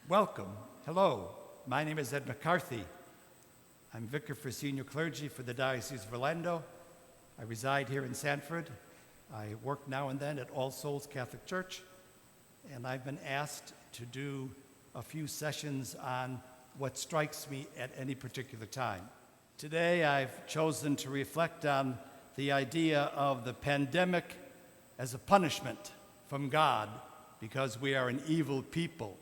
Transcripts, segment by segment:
Welcome. Hello. My name is Ed McCarthy. I'm vicar for senior clergy for the Diocese of Orlando. I reside here in Sanford. I work now and then at All Souls Catholic Church, and I've been asked to do a few sessions on what strikes me at any particular time. Today, I've chosen to reflect on the idea of the pandemic as a punishment from God because we are an evil people.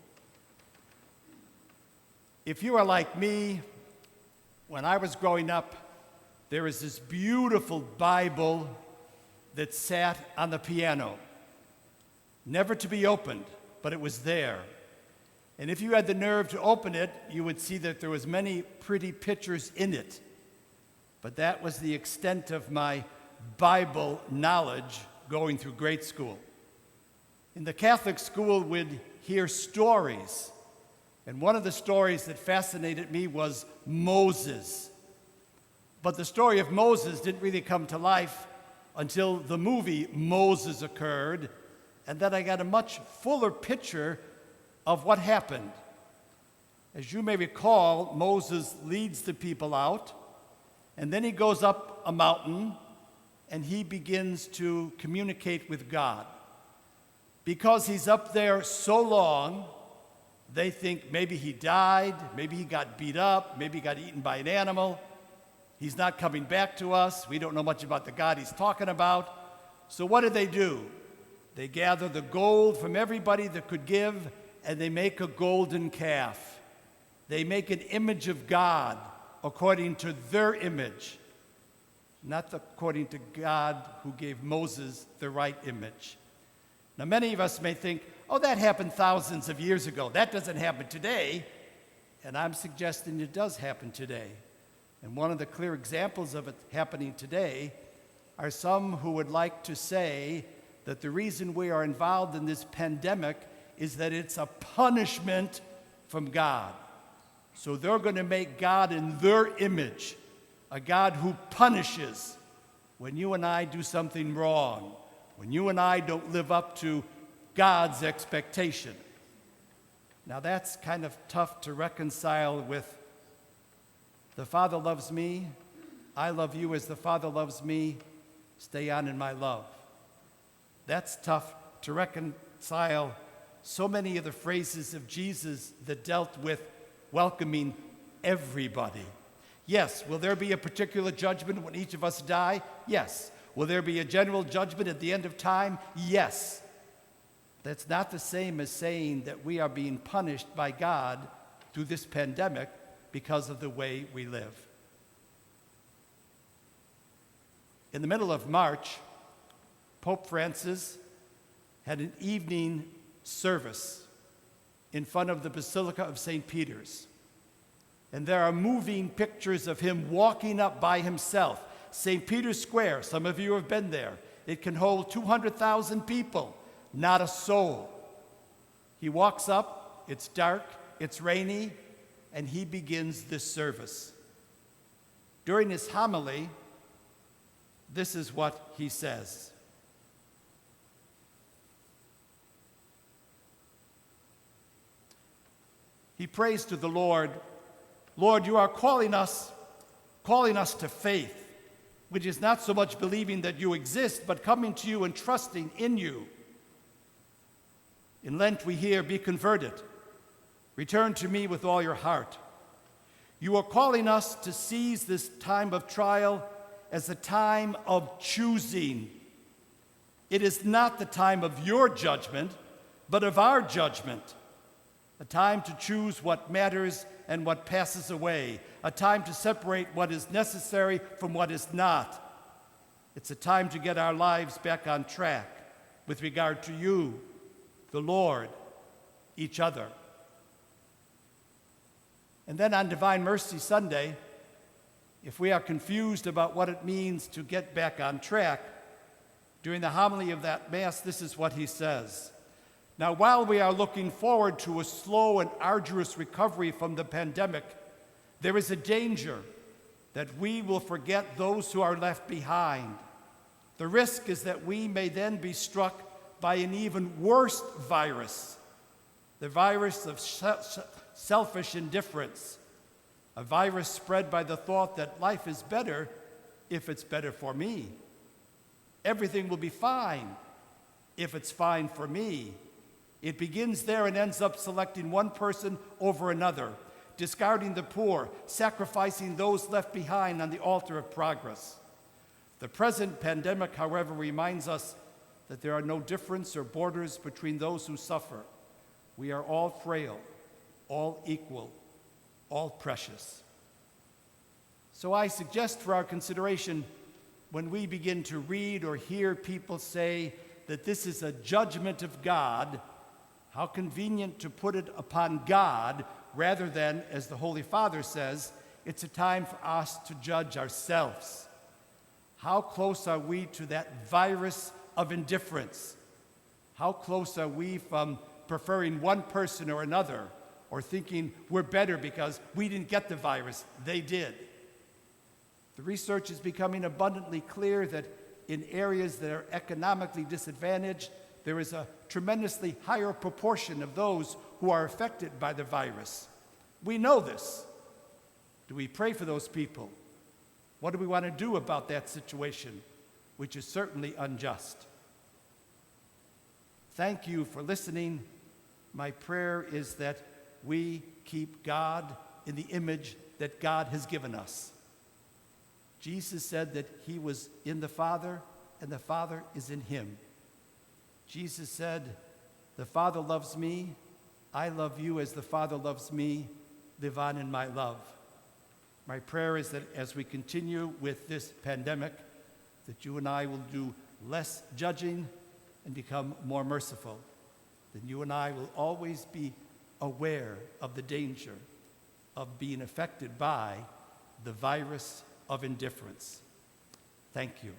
If you are like me, when I was growing up, there was this beautiful Bible that sat on the piano, never to be opened, but it was there. And if you had the nerve to open it, you would see that there was many pretty pictures in it. But that was the extent of my Bible knowledge going through grade school. In the Catholic school, we'd hear stories. And one of the stories that fascinated me was Moses. But the story of Moses didn't really come to life until the movie Moses occurred, and then I got a much fuller picture of what happened. As you may recall, Moses leads the people out, and then he goes up a mountain, and he begins to communicate with God. Because he's up there so long, they think maybe he died, maybe he got beat up, maybe he got eaten by an animal. He's not coming back to us. We don't know much about the God he's talking about. So what do? They gather the gold from everybody that could give, and they make a golden calf. They make an image of God according to their image, not according to God who gave Moses the right image. Now, many of us may think, oh, that happened thousands of years ago. That doesn't happen today. And I'm suggesting it does happen today. And one of the clear examples of it happening today are some who would like to say that the reason we are involved in this pandemic is that it's a punishment from God. So they're going to make God in their image, a God who punishes when you and I do something wrong, when you and I don't live up to God's expectation. Now that's kind of tough to reconcile with the Father loves me, I love you as the Father loves me, stay on in my love. That's tough to reconcile so many of the phrases of Jesus that dealt with welcoming everybody. Yes, will there be a particular judgment when each of us die? Yes. Will there be a general judgment at the end of time? Yes. That's not the same as saying that we are being punished by God through this pandemic because of the way we live. In the middle of March, Pope Francis had an evening service in front of the Basilica of St. Peter's. And there are moving pictures of him walking up by himself. St. Peter's Square, some of you have been there. It can hold 200,000 people, not a soul. He walks up, it's dark, it's rainy, and he begins this service. During his homily, this is what he says. He prays to the Lord, Lord, you are calling us to faith, which is not so much believing that you exist, but coming to you and trusting in you. In Lent we hear, be converted. Return to me with all your heart. You are calling us to seize this time of trial as a time of choosing. It is not the time of your judgment, but of our judgment. A time to choose what matters and what passes away. A time to separate what is necessary from what is not. It's a time to get our lives back on track with regard to you, the Lord, each other. And then on Divine Mercy Sunday, if we are confused about what it means to get back on track, during the homily of that Mass, this is what he says. Now, while we are looking forward to a slow and arduous recovery from the pandemic, there is a danger that we will forget those who are left behind. The risk is that we may then be struck by an even worse virus, the virus of selfish indifference, a virus spread by the thought that life is better if it's better for me. Everything will be fine if it's fine for me. It begins there and ends up selecting one person over another, discarding the poor, sacrificing those left behind on the altar of progress. The present pandemic, however, reminds us that there are no difference or borders between those who suffer. We are all frail, all equal, all precious. So I suggest for our consideration, when we begin to read or hear people say that this is a judgment of God, how convenient to put it upon God rather than, as the Holy Father says, it's a time for us to judge ourselves. How close are we to that virus of indifference? How close are we from preferring one person or another, or thinking we're better because we didn't get the virus, they did? The research is becoming abundantly clear that in areas that are economically disadvantaged, there is a tremendously higher proportion of those who are affected by the virus. We know this. Do we pray for those people? What do we want to do about that situation, which is certainly unjust? Thank you for listening. My prayer is that we keep God in the image that God has given us. Jesus said that he was in the Father and the Father is in him. Jesus said, "The Father loves me, I love you as the Father loves me, live on in my love." My prayer is that as we continue with this pandemic, that you and I will do less judging and become more merciful. That you and I will always be aware of the danger of being affected by the virus of indifference. Thank you.